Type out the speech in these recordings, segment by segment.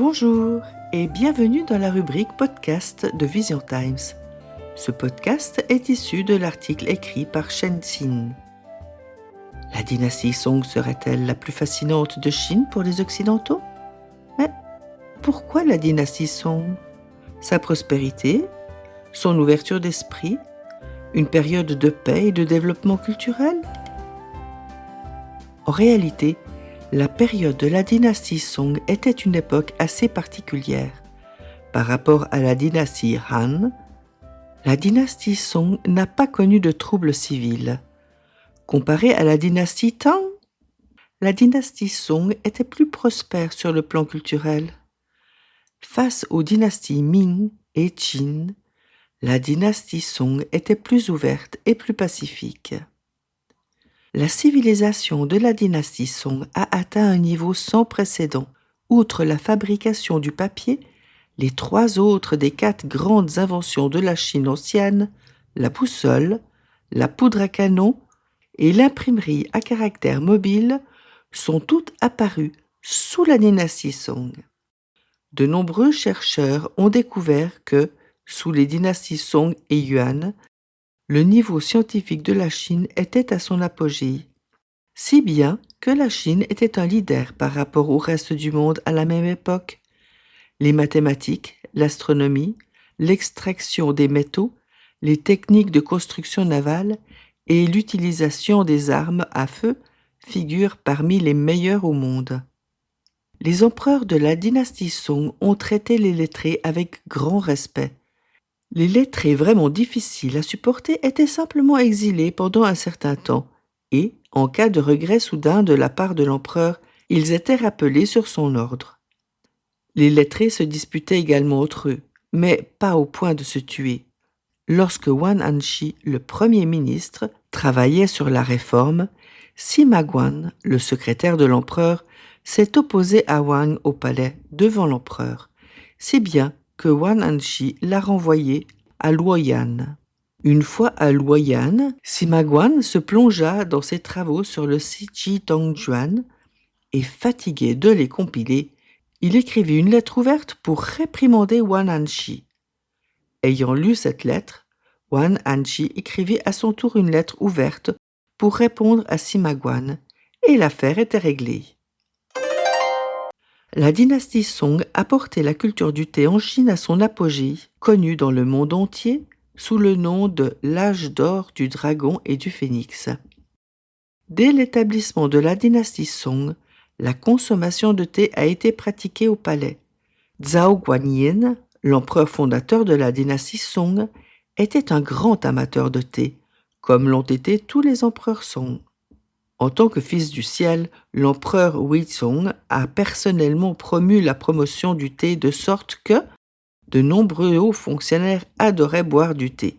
Bonjour et bienvenue dans la rubrique podcast de Vision Times. Ce podcast est issu de l'article écrit par Shen Xin. La dynastie Song serait-elle la plus fascinante de Chine pour les Occidentaux? Mais pourquoi la dynastie Song? Sa prospérité? Son ouverture d'esprit? Une période de paix et de développement culturel? En réalité, la période de la dynastie Song était une époque assez particulière. Par rapport à la dynastie Han, la dynastie Song n'a pas connu de troubles civils. Comparée à la dynastie Tang, la dynastie Song était plus prospère sur le plan culturel. Face aux dynasties Ming et Qin, la dynastie Song était plus ouverte et plus pacifique. La civilisation de la dynastie Song a atteint un niveau sans précédent. Outre la fabrication du papier, les 3 autres des 4 grandes inventions de la Chine ancienne, la boussole, la poudre à canon et l'imprimerie à caractère mobile, sont toutes apparues sous la dynastie Song. De nombreux chercheurs ont découvert que, sous les dynasties Song et Yuan, le niveau scientifique de la Chine était à son apogée, si bien que la Chine était un leader par rapport au reste du monde à la même époque. Les mathématiques, l'astronomie, l'extraction des métaux, les techniques de construction navale et l'utilisation des armes à feu figurent parmi les meilleures au monde. Les empereurs de la dynastie Song ont traité les lettrés avec grand respect. Les lettrés vraiment difficiles à supporter étaient simplement exilés pendant un certain temps et, en cas de regret soudain de la part de l'empereur, ils étaient rappelés sur son ordre. Les lettrés se disputaient également entre eux, mais pas au point de se tuer. Lorsque Wang Anshi, le premier ministre, travaillait sur la réforme, Sima Guan, le secrétaire de l'empereur, s'est opposé à Wang au palais devant l'empereur, si bien que Wang Anshi l'a renvoyé à Luoyang. Une fois à Luoyang, Sima Guan se plongea dans ses travaux sur le Siji Tongjuan et, fatigué de les compiler, il écrivit une lettre ouverte pour réprimander Wang Anshi. Ayant lu cette lettre, Wang Anshi écrivit à son tour une lettre ouverte pour répondre à Sima Guan, et l'affaire était réglée. La dynastie Song a porté la culture du thé en Chine à son apogée, connue dans le monde entier sous le nom de l'âge d'or du dragon et du phénix. Dès l'établissement de la dynastie Song, la consommation de thé a été pratiquée au palais. Zhao Guanyin, l'empereur fondateur de la dynastie Song, était un grand amateur de thé, comme l'ont été tous les empereurs Song. En tant que fils du ciel, l'empereur Huizong a personnellement promu la promotion du thé de sorte que de nombreux hauts fonctionnaires adoraient boire du thé.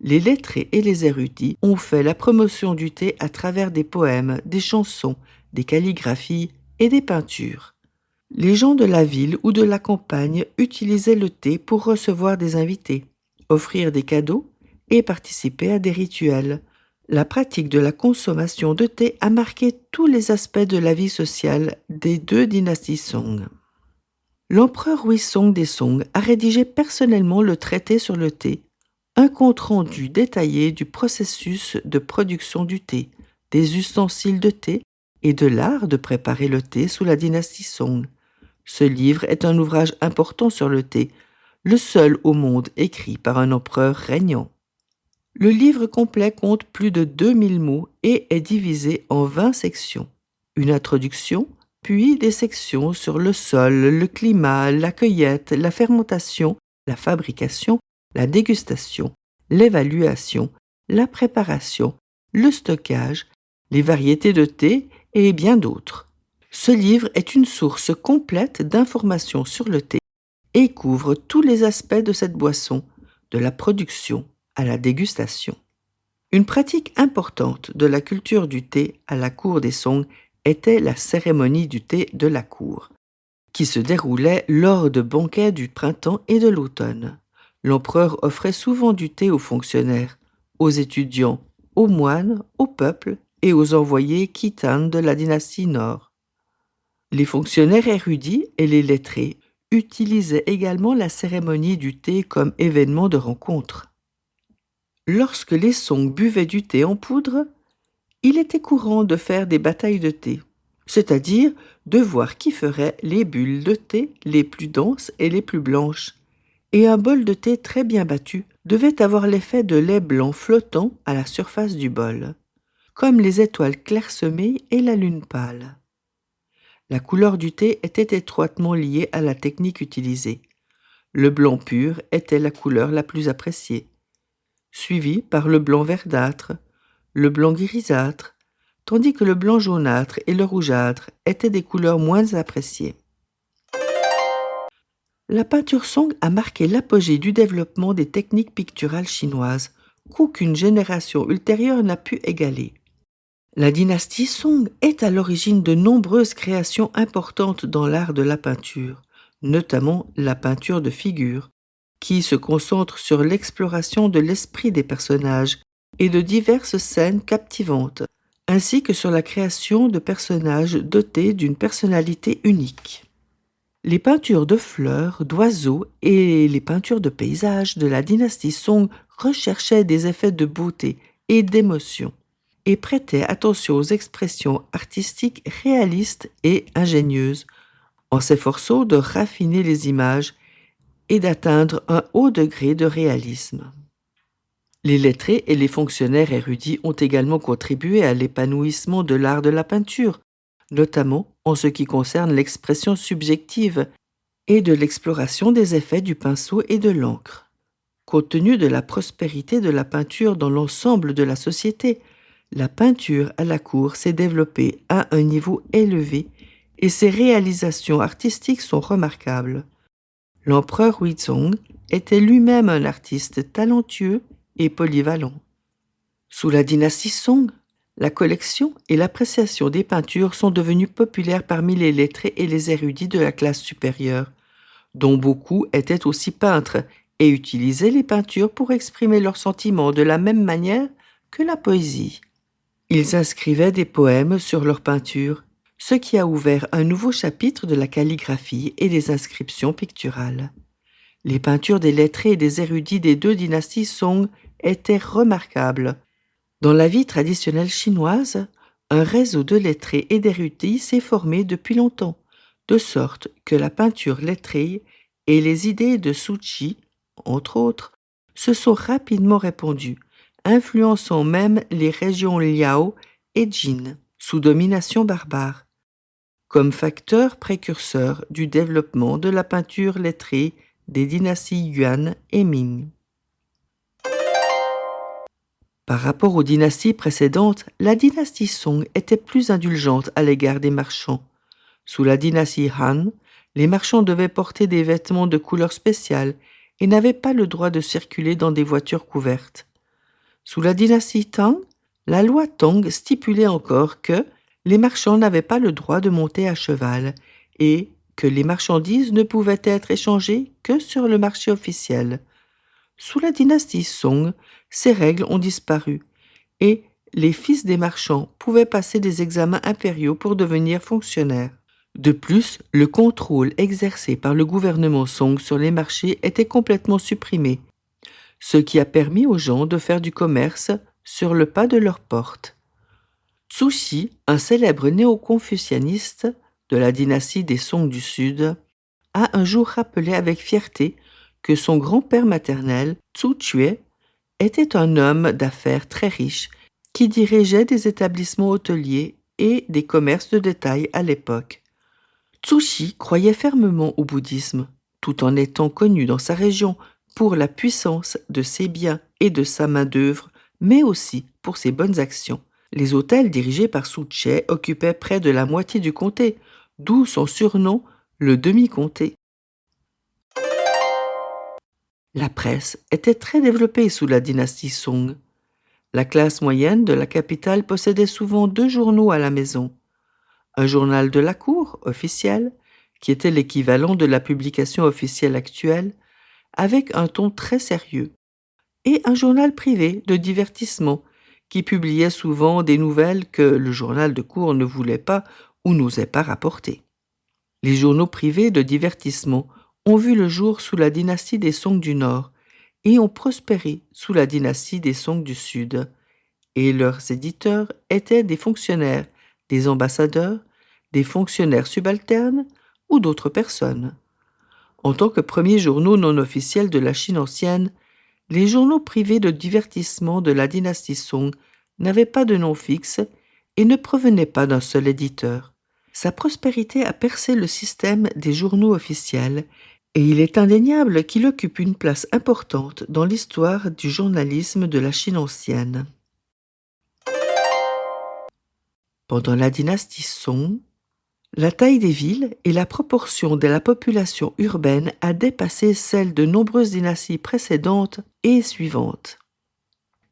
Les lettrés et les érudits ont fait la promotion du thé à travers des poèmes, des chansons, des calligraphies et des peintures. Les gens de la ville ou de la campagne utilisaient le thé pour recevoir des invités, offrir des cadeaux et participer à des rituels. La pratique de la consommation de thé a marqué tous les aspects de la vie sociale des 2 dynasties Song. L'empereur Huizong des Song a rédigé personnellement le traité sur le thé, un compte-rendu détaillé du processus de production du thé, des ustensiles de thé et de l'art de préparer le thé sous la dynastie Song. Ce livre est un ouvrage important sur le thé, le seul au monde écrit par un empereur régnant. Le livre complet compte plus de 2000 mots et est divisé en 20 sections. Une introduction, puis des sections sur le sol, le climat, la cueillette, la fermentation, la fabrication, la dégustation, l'évaluation, la préparation, le stockage, les variétés de thé et bien d'autres. Ce livre est une source complète d'informations sur le thé et couvre tous les aspects de cette boisson, de la production à la dégustation. Une pratique importante de la culture du thé à la cour des Song était la cérémonie du thé de la cour, qui se déroulait lors de banquets du printemps et de l'automne. L'empereur offrait souvent du thé aux fonctionnaires, aux étudiants, aux moines, au peuple et aux envoyés Khitan de la dynastie Nord. Les fonctionnaires érudits et les lettrés utilisait également la cérémonie du thé comme événement de rencontre. Lorsque les Song buvaient du thé en poudre, il était courant de faire des batailles de thé, c'est-à-dire de voir qui ferait les bulles de thé les plus denses et les plus blanches. Et un bol de thé très bien battu devait avoir l'effet de lait blanc flottant à la surface du bol, comme les étoiles clairsemées et la lune pâle. La couleur du thé était étroitement liée à la technique utilisée. Le blanc pur était la couleur la plus appréciée, suivi par le blanc verdâtre, le blanc grisâtre, tandis que le blanc jaunâtre et le rougeâtre étaient des couleurs moins appréciées. La peinture Song a marqué l'apogée du développement des techniques picturales chinoises, qu'aucune génération ultérieure n'a pu égaler. La dynastie Song est à l'origine de nombreuses créations importantes dans l'art de la peinture, notamment la peinture de figures, qui se concentre sur l'exploration de l'esprit des personnages et de diverses scènes captivantes, ainsi que sur la création de personnages dotés d'une personnalité unique. Les peintures de fleurs, d'oiseaux et les peintures de paysages de la dynastie Song recherchaient des effets de beauté et d'émotion et prêtaient attention aux expressions artistiques réalistes et ingénieuses, en s'efforçant de raffiner les images et d'atteindre un haut degré de réalisme. Les lettrés et les fonctionnaires érudits ont également contribué à l'épanouissement de l'art de la peinture, notamment en ce qui concerne l'expression subjective et de l'exploration des effets du pinceau et de l'encre. Compte tenu de la prospérité de la peinture dans l'ensemble de la société, la peinture à la cour s'est développée à un niveau élevé et ses réalisations artistiques sont remarquables. L'empereur Huizong était lui-même un artiste talentueux et polyvalent. Sous la dynastie Song, la collection et l'appréciation des peintures sont devenues populaires parmi les lettrés et les érudits de la classe supérieure, dont beaucoup étaient aussi peintres et utilisaient les peintures pour exprimer leurs sentiments de la même manière que la poésie. Ils inscrivaient des poèmes sur leurs peintures, ce qui a ouvert un nouveau chapitre de la calligraphie et des inscriptions picturales. Les peintures des lettrés et des érudits des deux dynasties Song étaient remarquables. Dans la vie traditionnelle chinoise, un réseau de lettrés et d'érudits s'est formé depuis longtemps, de sorte que la peinture lettrée et les idées de Su-Chi, entre autres, se sont rapidement répandues, influençant même les régions Liao et Jin, sous domination barbare, comme facteur précurseur du développement de la peinture lettrée des dynasties Yuan et Ming. Par rapport aux dynasties précédentes, la dynastie Song était plus indulgente à l'égard des marchands. Sous la dynastie Han, les marchands devaient porter des vêtements de couleur spéciale et n'avaient pas le droit de circuler dans des voitures couvertes. Sous la dynastie Tang, la loi Tang stipulait encore que les marchands n'avaient pas le droit de monter à cheval et que les marchandises ne pouvaient être échangées que sur le marché officiel. Sous la dynastie Song, ces règles ont disparu et les fils des marchands pouvaient passer des examens impériaux pour devenir fonctionnaires. De plus, le contrôle exercé par le gouvernement Song sur les marchés était complètement supprimé, ce qui a permis aux gens de faire du commerce sur le pas de leur porte. Tzu-Chi, un célèbre néo-confucianiste de la dynastie des Song du Sud, a un jour rappelé avec fierté que son grand-père maternel, Tzu Chue, était un homme d'affaires très riche qui dirigeait des établissements hôteliers et des commerces de détail à l'époque. Tzu-Chi croyait fermement au bouddhisme, tout en étant connu dans sa région pour la puissance de ses biens et de sa main-d'œuvre, mais aussi pour ses bonnes actions. Les hôtels dirigés par Tzu Che occupaient près de la moitié du comté, d'où son surnom, le demi-comté. La presse était très développée sous la dynastie Song. La classe moyenne de la capitale possédait souvent 2 journaux à la maison. Un journal de la cour, officiel, qui était l'équivalent de la publication officielle actuelle, avec un ton très sérieux, et un journal privé de divertissement, qui publiait souvent des nouvelles que le journal de cour ne voulait pas ou n'osait pas rapporter. Les journaux privés de divertissement ont vu le jour sous la dynastie des Song du Nord et ont prospéré sous la dynastie des Song du Sud, et leurs éditeurs étaient des fonctionnaires, des ambassadeurs, des fonctionnaires subalternes ou d'autres personnes. En tant que premiers journaux non officiels de la Chine ancienne, les journaux privés de divertissement de la dynastie Song n'avaient pas de nom fixe et ne provenaient pas d'un seul éditeur. Sa prospérité a percé le système des journaux officiels et il est indéniable qu'il occupe une place importante dans l'histoire du journalisme de la Chine ancienne. Pendant la dynastie Song, la taille des villes et la proportion de la population urbaine a dépassé celle de nombreuses dynasties précédentes et suivantes.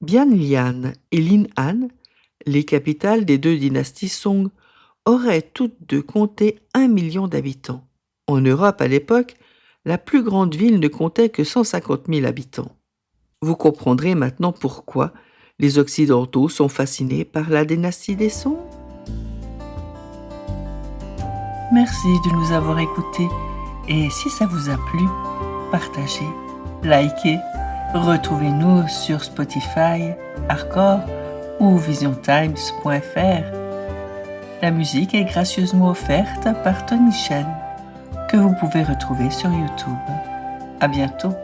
Bianlian et Lin'an, les capitales des deux dynasties Song, auraient toutes deux compté 1 million d'habitants. En Europe à l'époque, la plus grande ville ne comptait que 150 000 habitants. Vous comprendrez maintenant pourquoi les Occidentaux sont fascinés par la dynastie des Song. Merci de nous avoir écoutés et si ça vous a plu, partagez, likez, retrouvez-nous sur Spotify, Arcor ou visiontimes.fr. La musique est gracieusement offerte par Tony Chen, que vous pouvez retrouver sur YouTube. À bientôt.